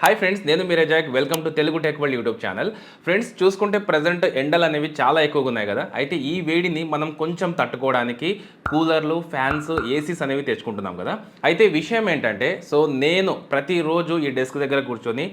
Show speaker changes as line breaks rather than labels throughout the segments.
Hi friends, నేను మీ Razak. Welcome to Telugu tech world YouTube channel. Friends, చూసుకుంటే ప్రజెంట్ ఎండలు అనేవి చాలా ఎక్కువగా ఉన్నాయి కదా. అయితే ఈ వేడిని మనం కొంచెం తట్టుకోవడానికి కూలర్లు, ఫ్యాన్స్, ఏసీస్ అనేవి తెచ్చుకుంటున్నాం కదా. అయితే విషయం ఏంటంటే, నేను ప్రతిరోజు ఈ డెస్క్ దగ్గర కూర్చొని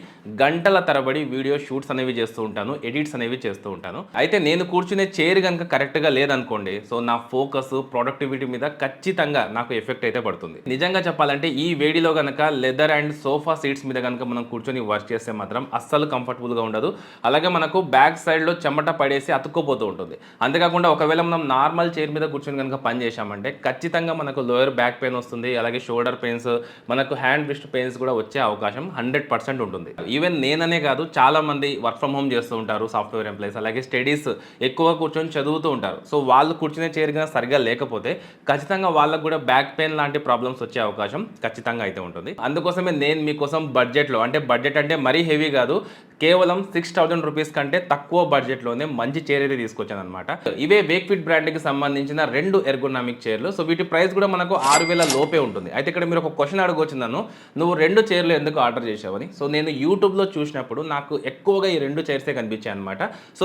గంటల తరబడి వీడియో షూట్స్ అనేవి చేస్తూ ఉంటాను, ఎడిట్స్ అనేవి చేస్తూ ఉంటాను. అయితే నేను కూర్చునే చైర్ కనుక కరెక్ట్గా లేదనుకోండి, నా ఫోకస్, ప్రొడక్టివిటీ మీద ఖచ్చితంగా నాకు ఎఫెక్ట్ అయితే పడుతుంది. నిజంగా చెప్పాలంటే ఈ వేడిలో కనుక లెదర్ అండ్ సోఫా సీట్స్ మీద కనుక మనం కూర్చొని వర్క్ చేస్తే మాత్రం అస్సలు కంఫర్టబుల్గా ఉండదు. అలాగే మనకు బ్యాక్ సైడ్లో చెమట పడేసి అతుక్కోపోతూ ఉంటుంది. అంతేకాకుండా ఒకవేళ మనం నార్మల్ చైర్ మీద కూర్చొని కనుక పని చేశామంటే ఖచ్చితంగా మనకు లోయర్ బ్యాక్ పెయిన్ వస్తుంది. అలాగే షోల్డర్ పెయిన్స్, మనకు హ్యాండ్ రిస్ట్ పెయిన్స్ కూడా వచ్చే అవకాశం 100% ఉంటుంది. ఈవెన్ నేననే కాదు, చాలా మంది వర్క్ ఫ్రమ్ హోమ్ చేస్తూ ఉంటారు, సాఫ్ట్వేర్ ఎంప్లాయీస్. అలాగే స్టడీస్ ఎక్కువ కూర్చొని చదువుతూ ఉంటారు. వాళ్ళు కూర్చునే చైర్ కనుక సరిగా లేకపోతే ఖచ్చితంగా వాళ్ళకు కూడా బ్యాక్ పెయిన్ లాంటి ప్రాబ్లమ్స్ వచ్చే అవకాశం ఖచ్చితంగా అయితే ఉంటుంది. అందుకోసమే నేను మీకోసం బడ్జెట్లో, అంటే బడ్జెట్ అంటే మరీ హెవీ కాదు, కేవలం 6000 రూపీస్ కంటే తక్కువ బడ్జెట్లోనే మంచి చైర్ అయితే తీసుకొచ్చాను అనమాట. ఇవే వేక్ఫిట్ బ్రాండ్కి సంబంధించిన 2 ఎర్గోనామిక్ చైర్లు. వీటి ప్రైస్ కూడా మనకు 6000 లోపే ఉంటుంది. అయితే ఇక్కడ మీరు ఒక క్వశ్చన్ అడగొచ్చు నన్ను, నువ్వు 2 చైర్లు ఎందుకు ఆర్డర్ చేసావని. నేను యూట్యూబ్లో చూసినప్పుడు నాకు ఎక్కువగా ఈ 2 చైర్సే కనిపించాయి అనమాట.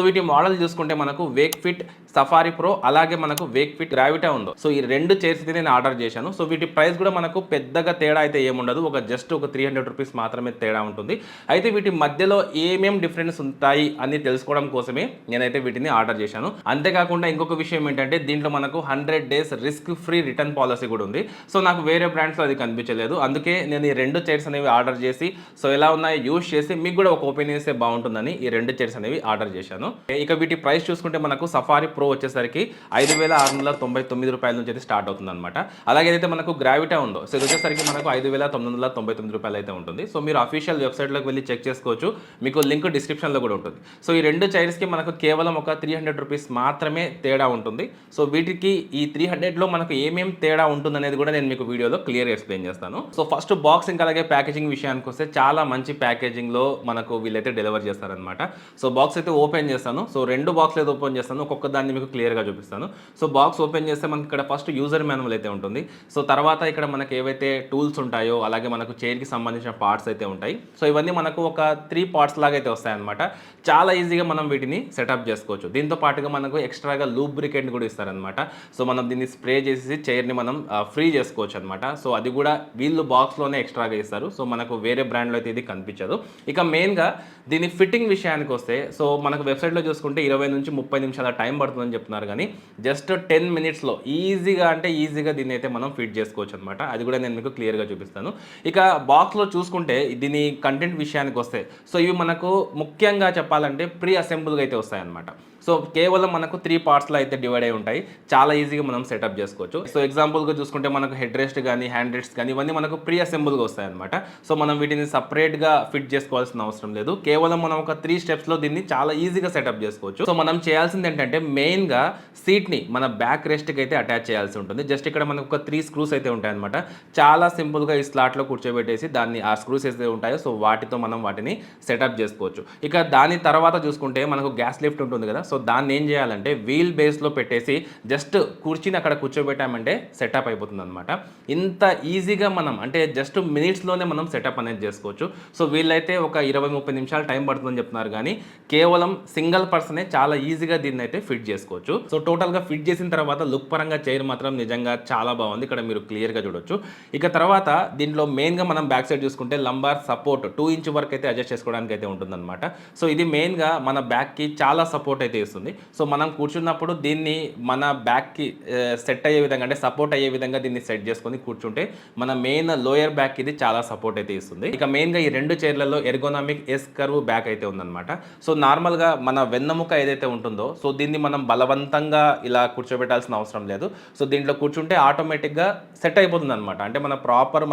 వీటి మోడల్ చూసుకుంటే మనకు వేక్ఫిట్ సఫారీ ప్రో, అలాగే మనకు వేక్ఫిట్ గ్రావిటా ఉందో. ఈ 2 చైర్స్ అయితే నేను ఆర్డర్ చేశాను. వీటి ప్రైస్ కూడా మనకు పెద్దగా తేడా అయితే ఏముండదు, జస్ట్ ఒక 300 రూపీస్ మాత్రమే తేడా ఉంటుంది. అయితే వీటి మధ్యలో ఏమేం డిఫరెన్స్ ఉంటాయి అని తెలుసుకోవడం కోసమే నేనైతే వీటిని ఆర్డర్ చేశాను. అంతేకాకుండా ఇంకొక విషయం ఏంటంటే, దీంట్లో మనకు 100 days risk free return policy కూడా ఉంది. నాకు వేరే బ్రాండ్స్లో అది కనిపించలేదు. అందుకే నేను ఈ 2 చైర్స్ అనేవి ఆర్డర్ చేసి ఎలా ఉన్నాయో యూజ్ చేసి మీకు కూడా ఒక ఒపీనియన్ ఇస్తే బాగుంటుందని ఈ 2 చైర్స్ అనేవి ఆర్డర్ చేశాను. ఇక వీటి ప్రైస్ చూసుకుంటే మనకు సఫారీ ప్రో వచ్చేసరికి 5699 రూపాయల నుంచి అయితే స్టార్ట్ అవుతుంది అనమాట. అలాగే అయితే మనకు గ్రావిటా ఉందో, ఇది వచ్చేసరికి మనకు 5999 రూపాయలు అయితే ఉంటుంది. మీరు అఫీషియల్ వెబ్సైట్లోకి వెళ్ళి చెక్ చేసుకోవచ్చు, మీకు లింక్ డిస్క్రిప్షన్లో కూడా ఉంటుంది. ఈ 2 చైర్స్కి మనకు కేవలం ఒక 300 రూపీస్ మాత్రమే తేడా ఉంటుంది. వీటికి ఈ 300లో మనకు ఏమేం తేడా ఉంటుంది అనేది కూడా నేను మీకు వీడియోలో క్లియర్ ఎక్స్ప్లెయిన్ చేస్తాను. ఫస్ట్ బాక్సింగ్ అలాగే ప్యాకేజింగ్ విషయానికి వస్తే చాలా మంచి ప్యాకేజింగ్లో మనకు వీళ్ళైతే డెలివర్ చేస్తారనమాట. బాక్స్ అయితే ఓపెన్ చేస్తాను. 2 బాక్స్లు అయితే ఓపెన్ చేస్తాను, ఒక్కొక్క దాన్ని మీకు క్లియర్గా చూపిస్తాను. బాక్స్ ఓపెన్ చేస్తే మనకి ఇక్కడ ఫస్ట్ యూజర్ మాన్యువల్ అయితే ఉంటుంది. తర్వాత ఇక్కడ మనకి ఏవైతే టూల్స్ ఉంటాయో, అలాగే మనకు చైర్కి సంబంధించిన పార్ట్స్ అయితే ఉంటాయి. ఇవన్నీ మనకు ఒక 3 పార్ట్స్ లాగా అయితే వస్తాయన్నమాట. చాలా ఈజీగా మనం వీటిని సెటప్ చేసుకోవచ్చు. దీంతో పాటుగా మనకు ఎక్స్ట్రాగా లూబ్రికెంట్ కూడా ఇస్తారనమాట. మనం దీన్ని స్ప్రే చేసి చైర్ని మనం ఫ్రీ చేసుకోవచ్చు అనమాట. అది కూడా వీళ్ళు బాక్స్లోనే ఎక్స్ట్రాగా ఇస్తారు. మనకు వేరే బ్రాండ్లో అయితే ఇది కనిపించదు. ఇక మెయిన్గా దీని ఫిట్టింగ్ విషయానికి వస్తే, మనకు వెబ్సైట్లో చూసుకుంటే 20 నుంచి 30 నిమిషాల టైం పడుతుందని చెప్తున్నారు, కానీ జస్ట్ 10 మినిట్స్లో ఈజీగా దీన్ని అయితే మనం ఫిట్ చేసుకోవచ్చు అనమాట. అది కూడా నేను మీకు క్లియర్గా చూపిస్తాను. ఇక బాక్స్లో చూసుకుంటే దీని కంటెంట్ విషయానికి వస్తే, ఇవి మనకు ముఖ్యంగా చెప్పాలంటే ప్రీ అసెంబుల్గా అయితే వస్తాయన్నమాట. కేవలం మనకు 3 పార్ట్స్లో అయితే డివైడ్ అయి ఉంటాయి. చాలా ఈజీగా మనం సెటప్ చేసుకోవచ్చు. ఎగ్జాంపుల్గా చూసుకుంటే మనకు హెడ్ రెస్ట్ కానీ, హ్యాండ్ రెస్ట్ కానీ, ఇవన్నీ మనకు ప్రీ అసెంబుల్గా వస్తాయన్నమాట. మనం వీటిని సపరేట్గా ఫిట్ చేసుకోవాల్సిన అవసరం లేదు. కేవలం మనం ఒక 3 స్టెప్స్లో దీన్ని చాలా ఈజీగా సెటప్ చేసుకోవచ్చు. మనం చేయాల్సింది ఏంటంటే, మెయిన్గా సీట్ని మన బ్యాక్ రెస్ట్కి అయితే అటాచ్ చేయాల్సి ఉంటుంది. జస్ట్ ఇక్కడ మనకు ఒక 3 స్క్రూస్ అయితే ఉంటాయన్నమాట. చాలా సింపుల్గా ఈ స్లాట్లో కూర్చోబెట్టేసి దాన్ని ఆ స్క్రూస్ అయితే ఉంటాయో, వాటితో మనం వాటిని సెటప్ చేసుకోవచ్చు. ఇక దాని తర్వాత చూసుకుంటే మనకు గ్యాస్ లిఫ్ట్ ఉంటుంది కదా. దాన్ని ఏం చేయాలంటే వీల్ బేస్లో పెట్టేసి జస్ట్ కూర్చుని అక్కడ కూర్చోబెట్టామంటే సెటప్ అయిపోతుంది అనమాట. ఇంత ఈజీగా మనం, అంటే జస్ట్ మినిట్స్లోనే మనం సెటప్ అనేది చేసుకోవచ్చు. వీళ్ళైతే ఒక 20-30 నిమిషాలు టైం పడుతుందని చెప్తున్నారు, కానీ కేవలం సింగిల్ పర్సనే చాలా ఈజీగా దీన్ని అయితే ఫిట్ చేసుకోవచ్చు. టోటల్గా ఫిట్ చేసిన తర్వాత లుక్ పరంగా చైర్ మాత్రం నిజంగా చాలా బాగుంది, ఇక్కడ మీరు క్లియర్గా చూడొచ్చు. ఇక తర్వాత దీంట్లో మెయిన్గా మనం బ్యాక్ సైడ్ చూసుకుంటే లంబార్ సపోర్ట్ 2 ఇంచ్ వరకు అయితే అడ్జస్ట్ చేసుకోవడానికి అయితే ఉంటుందన్నమాట. ఇది మెయిన్గా మన బ్యాక్కి చాలా సపోర్ట్ అయితే ఇస్తుంది. మనం కూర్చున్నప్పుడు దీన్ని మన బ్యాక్కి సెట్ అయ్యే విధంగా, అంటే సపోర్ట్ అయ్యే విధంగా దీన్ని సెట్ చేసుకొని కూర్చుంటే మన మెయిన్ లోయర్ బ్యాక్ ఇది చాలా సపోర్ట్ అయితే ఇస్తుంది. ఇక మెయిన్గా ఈ 2 చైర్లలో ఎర్గోనామిక్ ఎస్ కర్వ్ బ్యాక్ అయితే ఉందన్నమాట. నార్మల్గా మన వెన్నెముక ఏదైతే ఉంటుందో, దీన్ని మనం బలవంతంగా ఇలా కూర్చోబెట్టాల్సిన అవసరం లేదు. దీంట్లో కూర్చుంటే ఆటోమేటిక్గా సెట్ అయిపోతుంది అనమాట. అంటే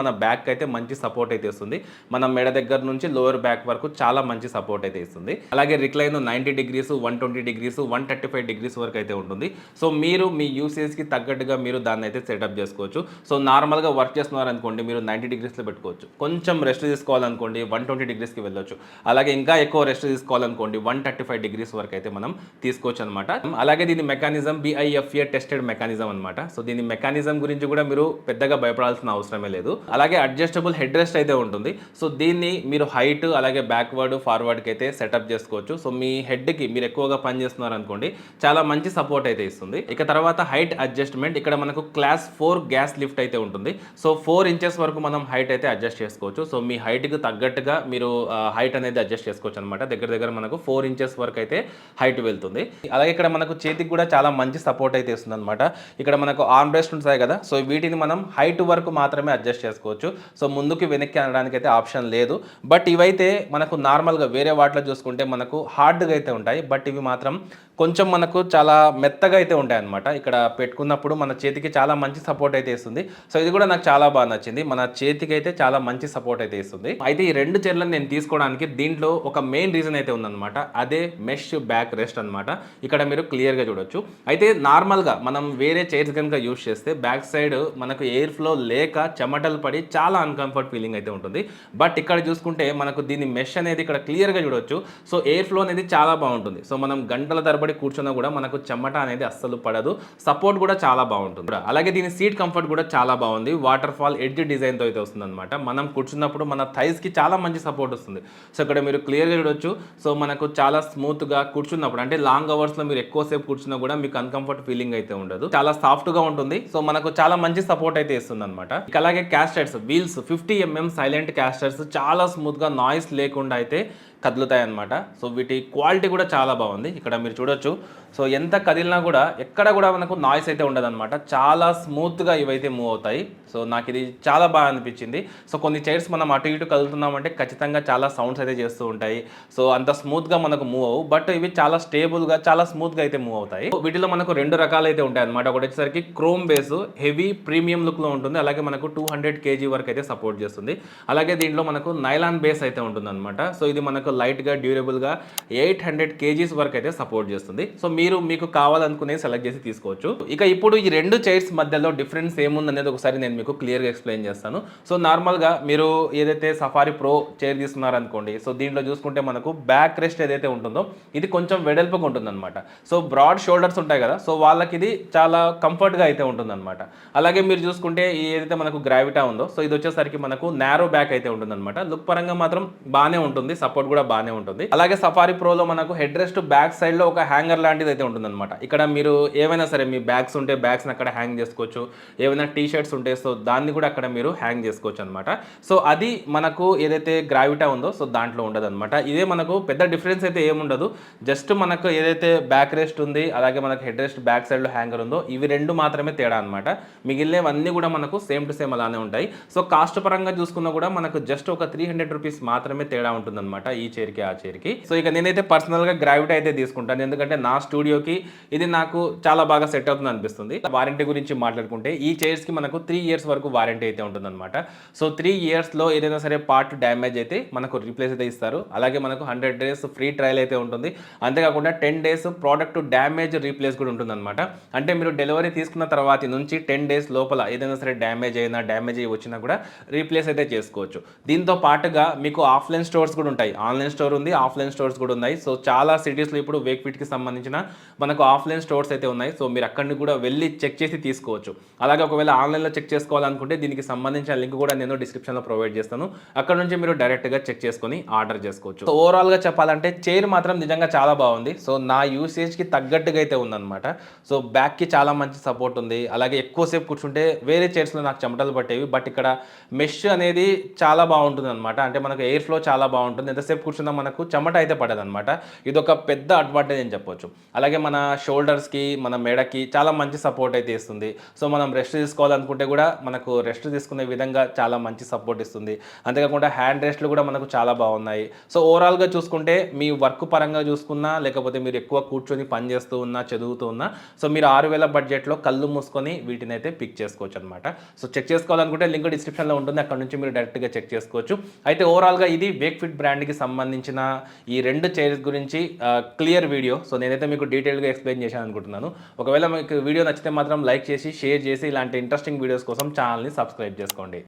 మన బ్యాక్ అయితే మంచి సపోర్ట్ అయితే ఇస్తుంది. మన మెడ దగ్గర నుంచి లోయర్ బ్యాక్ వరకు చాలా మంచి సపోర్ట్ అయితే ఇస్తుంది. అలాగే recline 90 degrees, 120 degrees degrees 135 degrees వరకు అయితే ఉంటుంది. సో మీరు మీ యూసేజ్కి తగ్గట్టుగా మీరు దాన్ని అయితే సెటప్ చేసుకోవచ్చు. సో నార్మల్గా వర్క్ చేస్తున్నారనుకోండి మీరు 90 డిగ్రీస్లో పెట్టుకోవచ్చు. కొంచెం రెస్ట్ తీసుకోవాలనుకోండి 120 డిగ్రీస్కి వెళ్ళొచ్చు. అలాగే ఇంకా ఎక్కువ రెస్ట్ తీసుకోవాలనుకోండి 135 డిగ్రీస్ వరకు అయితే మనం తీసుకోవచ్చు అనమాట. అలాగే దీని మెకానిజం BIFA టెస్టెడ్ మెకానిజం అనమాట. సో దీని మెకానిజం గురించి కూడా మీరు పెద్దగా భయపడాల్సిన అవసరమే లేదు. అలాగే అడ్జస్టబుల్ హెడ్ రెస్ట్ అయితే ఉంటుంది. సో దీన్ని మీరు హైట్ అలాగే బ్యాక్వర్డ్ ఫార్వర్డ్కి అయితే సెటప్ చేసుకోవచ్చు. సో మీ హెడ్కి మీరు ఎక్కువగా పని చేస్తున్నారు అనుకోండి చాలా మంచి సపోర్ట్ అయితే ఇస్తుంది. ఇక తర్వాత హైట్ అడ్జస్ట్మెంట్, ఇక్కడ మనకు క్లాస్ 4 గ్యాస్ లిఫ్ట్ అయితే ఉంటుంది. సో 4 ఇంచెస్ వరకు మనం హైట్ అయితే అడ్జస్ట్ చేసుకోవచ్చు. సో మీ హైట్కి తగ్గట్టుగా మీరు హైట్ అనేది అడ్జస్ట్ చేసుకోవచ్చు అనమాట. దగ్గర దగ్గర మనకు 4 ఇంచెస్ వరకు అయితే హైట్ వెళ్తుంది. అలాగే ఇక్కడ మనకు చేతికి కూడా చాలా మంచి సపోర్ట్ అయితే ఇస్తుంది అనమాట. ఇక్కడ మనకు ఆర్మ్ రెస్ట్ ఉంటాయి కదా, సో వీటిని మనం హైట్ వరకు మాత్రమే అడ్జస్ట్ చేసుకోవచ్చు. సో ముందుకి వెనక్కి అనడానికి అయితే ఆప్షన్ లేదు. బట్ ఇవైతే మనకు నార్మల్గా వేరే వాటిలో చూసుకుంటే మనకు హార్డ్గా అయితే ఉంటాయి. బట్ ఇవి మాత్రం కొంచెం మనకు చాలా మెత్తగా అయితే ఉంటాయి అనమాట. ఇక్కడ పెట్టుకున్నప్పుడు మన చేతికి చాలా మంచి సపోర్ట్ అయితే ఇస్తుంది. సో ఇది కూడా నాకు చాలా బాగా నచ్చింది. మన చేతికి అయితే చాలా మంచి సపోర్ట్ అయితే ఇస్తుంది. అయితే ఈ రెండు చైర్లను నేను తీసుకోవడానికి దీంట్లో ఒక మెయిన్ రీజన్ అయితే ఉందన్నమాట. అదే మెష్ బ్యాక్ రెస్ట్ అనమాట. ఇక్కడ మీరు క్లియర్గా చూడొచ్చు. అయితే నార్మల్గా మనం వేరే చైర్స్ కనుక యూజ్ చేస్తే బ్యాక్ సైడ్ మనకు ఎయిర్ ఫ్లో లేక చెమటలు పడి చాలా అన్కంఫర్ట్ ఫీలింగ్ అయితే ఉంటుంది. బట్ ఇక్కడ చూసుకుంటే మనకు దీని మెష్ అనేది ఇక్కడ క్లియర్గా చూడొచ్చు. సో ఎయిర్ ఫ్లో అనేది చాలా బాగుంటుంది. సో మనం గంటల తరబడి కూర్చున్నా కూడా మనకు చెమట అనేది అస్సలు పడదు. సపోర్ట్ కూడా చాలా బాగుంటుంది. అలాగే దీని సీట్ కంఫర్ట్ కూడా చాలా బాగుంది. వాటర్ ఫాల్ ఎడ్జ్ డిజైన్తో అయితే వస్తుంది అనమాట. మనం కూర్చున్నప్పుడు మన థైస్కి చాలా మంచి సపోర్ట్ వస్తుంది. సో ఇక్కడ మీరు క్లియర్గా చూడొచ్చు. సో మనకు చాలా స్మూత్గా కూర్చున్నప్పుడు అంటే లాంగ్ అవర్స్లో మీరు ఎక్కువసేపు కూర్చున్నా కూడా మీకు అన్కంఫర్ట్ ఫీలింగ్ అయితే ఉండదు. చాలా సాఫ్ట్గా ఉంటుంది. సో మనకు చాలా మంచి సపోర్ట్ అయితే ఇస్తుంది అనమాట. అలాగే క్యాస్టర్స్ వీల్స్ 50 mm సైలెంట్ క్యాస్టర్స్ చాలా స్మూత్గా నాయిస్ లేకుండా అయితే కదులుతాయి అన్నమాట. సో వీటి క్వాలిటీ కూడా చాలా బాగుంది. ఇక్కడ మీరు చూడొచ్చు. సో ఎంత కదిలినా కూడా ఎక్కడ కూడా మనకు నాయిస్ అయితే ఉండదు అనమాట. చాలా స్మూత్గా ఇవైతే మూవ్ అవుతాయి. సో నాకు ఇది చాలా బాగా అనిపించింది. సో కొన్ని చైర్స్ మనం అటు ఇటు కదులుతున్నామంటే ఖచ్చితంగా చాలా సౌండ్స్ అయితే చేస్తూ ఉంటాయి. సో అంత స్మూత్గా మనకు మూవ్ అవ్వు. బట్ ఇవి చాలా స్టేబుల్గా చాలా స్మూత్గా అయితే మూవ్ అవుతాయి. వీటిలో మనకు 2 రకాలు అయితే ఉంటాయి అనమాట. ఒకటి వచ్చేసరికి క్రోమ్ బేస్ హెవీ ప్రీమియం లుక్లో ఉంటుంది. అలాగే మనకు 200 kg వరకు అయితే సపోర్ట్ చేస్తుంది. అలాగే దీంట్లో మనకు నైలాన్ బేస్ అయితే ఉంటుంది అనమాట. సో ఇది మనకు లైట్గా డ్యూరబుల్గా 800 kgs వరకు అయితే సపోర్ట్ చేస్తుంది. సో మీరు మీకు కావాలనుకునే సెలెక్ట్ చేసి తీసుకోవచ్చు. ఇక ఇప్పుడు ఈ రెండు చైర్స్ మధ్యలో డిఫరెన్స్ ఏముందనేది ఒకసారి నేను మీకు క్లియర్గా ఎక్స్ప్లెయిన్ చేస్తాను. సో నార్మల్గా మీరు ఏదైతే సఫారీ ప్రో చైర్ తీసుకున్నారనుకోండి, సో దీంట్లో చూసుకుంటే మనకు బ్యాక్ రెస్ట్ ఏదైతే ఉంటుందో ఇది కొంచెం వెడల్పుగా ఉంటుందన్నమాట. సో బ్రాడ్ షోల్డర్స్ ఉంటాయి కదా, సో వాళ్ళకి ఇది చాలా కంఫర్ట్గా అయితే ఉంటుందన్నమాట. అలాగే మీరు చూసుకుంటే ఏదైతే మనకు గ్రావిటా ఉందో, సో ఇది వచ్చేసరికి మనకు నారో బ్యాక్ అయితే ఉంటుందన్నమాట. లుక్ పరంగా మాత్రం బాగానే ఉంటుంది, సపోర్ట్ కూడా బాగానే ఉంటుంది. అలాగే సఫారీ ప్రోలో మనకు హెడ్ రెస్ట్ బ్యాక్ సైడ్ లో ఒక హ్యాంగర్ లాంటిది అయితే ఉంటుందన్నమాట. ఇక్కడ మీరు ఏమైనా సరే మీ బ్యాగ్స్ ఉంటే బ్యాగ్స్ అక్కడ హ్యాంగ్ చేసుకోవచ్చు. ఏమైనా టీ షర్ట్స్ ఉంటే సో దాన్ని కూడా అక్కడ మీరు హ్యాంగ్ చేసుకోవచ్చు అనమాట. సో అది మనకు ఏదైతే గ్రావిటా ఉందో సో దాంట్లో ఉండదు అనమాట. ఇదే మనకు పెద్ద డిఫరెన్స్ అయితే ఏముండదు. జస్ట్ మనకు ఏదైతే బ్యాక్ రెస్ట్ ఉంది అలాగే మనకు హెడ్ రెస్ట్ బ్యాక్ సైడ్ లో హ్యాంగర్ ఉందో ఇవి రెండు మాత్రమే తేడా అనమాట. మిగిలినవన్నీ కూడా మనకు సేమ్ టు సేమ్ అలానే ఉంటాయి. సో కాస్ట్ పరంగా చూసుకున్నా కూడా మనకు జస్ట్ ఒక 300 రూపీస్ మాత్రమే తేడా ఉంటుందన్నమాట ఈ చైర్కి ఆ చైర్కి. సో ఇక నేనైతే పర్సనల్గా గ్రావిటీ అయితే తీసుకుంటాను. ఎందుకంటే నా స్టూడియోకి ఇది నాకు చాలా బాగా సెట్ అవుతుంది అనిపిస్తుంది. వారంటీ గురించి మాట్లాడుకుంటే ఈ చైర్స్కి మనకు 3 years వరకు వారంటీ అయితే ఉంటుందన్నమాట. సో 3 yearsలో ఏదైనా సరే పార్ట్ డ్యామేజ్ అయితే మనకు రీప్లేస్ అయితే ఇస్తారు. అలాగే మనకు 100 days ఫ్రీ ట్రయల్ అయితే ఉంటుంది. అంతేకాకుండా 10 days ప్రోడక్ట్ డ్యామేజ్ రీప్లేస్ కూడా ఉంటుందన్నమాట. అంటే మీరు డెలివరీ తీసుకున్న తర్వాత నుంచి 10 days లోపల ఏదైనా సరే డ్యామేజ్ అయ్యి వచ్చినా కూడా రీప్లేస్ అయితే చేసుకోవచ్చు. దీంతో పాటుగా మీకు ఆఫ్లైన్ స్టోర్స్ కూడా ఉంటాయి. ఆన్లైన్ స్టోర్ ఉంది, ఆఫ్లైన్ స్టోర్స్ కూడా ఉన్నాయి. సో చాలా సిటీస్లో ఇప్పుడు వేక్ఫిట్కి సంబంధించిన మనకు ఆఫ్లైన్ స్టోర్స్ అయితే ఉన్నాయి. సో మీరు అక్కడిని కూడా వెళ్ళి చెక్ చేసి తీసుకోవచ్చు. అలాగే ఒకవేళ ఆన్లైన్లో చెక్ చేసుకోవాలనుకుంటే దీనికి సంబంధించిన లింక్ కూడా నేను డిస్క్రిప్షన్లో ప్రొవైడ్ చేస్తాను. అక్కడ నుంచి మీరు డైరెక్ట్గా చెక్ చేసుకొని ఆర్డర్ చేసుకోవచ్చు. సో ఓవరాల్గా చెప్పాలంటే చైర్ మాత్రం నిజంగా చాలా బాగుంది. సో నా యూసేజ్కి తగ్గట్టుగా అయితే ఉందన్నమాట. సో బ్యాక్కి చాలా మంచి సపోర్ట్ ఉంది. అలాగే ఎక్కువసేపు కూర్చుంటే వేరే చైర్స్లో నాకు చెమటలు పట్టేవి. బట్ ఇక్కడ మెష్ అనేది చాలా బాగుంటుంది అనమాట. అంటే మనకు ఎయిర్ ఫ్లో చాలా బాగుంటుంది. ఎంతసేపు కూర్చున్నా మనకు చెమట అయితే పడదనమాట. ఇది ఒక పెద్ద అడ్వాంటేజ్ అని చెప్పొచ్చు. అలాగే మన షోల్డర్స్కి మన మెడకి చాలా మంచి సపోర్ట్ అయితే ఇస్తుంది. సో మనం రెస్ట్ తీసుకోవాలనుకుంటే కూడా మనకు రెస్ట్ తీసుకునే విధంగా చాలా మంచి సపోర్ట్ ఇస్తుంది. అంతేకాకుండా హ్యాండ్ రెస్ట్లు కూడా మనకు చాలా బాగున్నాయి. సో ఓవరాల్గా చూసుకుంటే మీ వర్క్ పరంగా చూసుకున్నా లేకపోతే మీరు ఎక్కువ కూర్చొని పని చేస్తూ ఉన్నా చదువుతూ ఉన్నా సో మీరు 6000 బడ్జెట్లో కళ్ళు మూసుకొని వీటిని అయితే పిక్ చేసుకోవచ్చు అనమాట. సో చెక్ చేసుకోవాలనుకుంటే లింక్ డిస్క్రిప్షన్లో ఉంటుంది. అక్కడ నుంచి మీరు డైరెక్ట్గా చెక్ చేసుకోవచ్చు. అయితే ఓవరాల్గా ఇది వేక్ఫిట్ బ్రాండ్కి సంబంధించి సంబంధించిన ఈ 2 చైర్స్ గురించి క్లియర్ వీడియో. సో నేనైతే మీకు డీటెయిల్గా ఎక్స్ప్లెయిన్ చేశాను అనుకుంటున్నాను. ఒకవేళ మీకు వీడియో నచ్చితే మాత్రం లైక్ చేసి, షేర్ చేసి ఇలాంటి ఇంట్రెస్టింగ్ వీడియోస్ కోసం ఛానల్ని సబ్స్క్రైబ్ చేసుకోండి.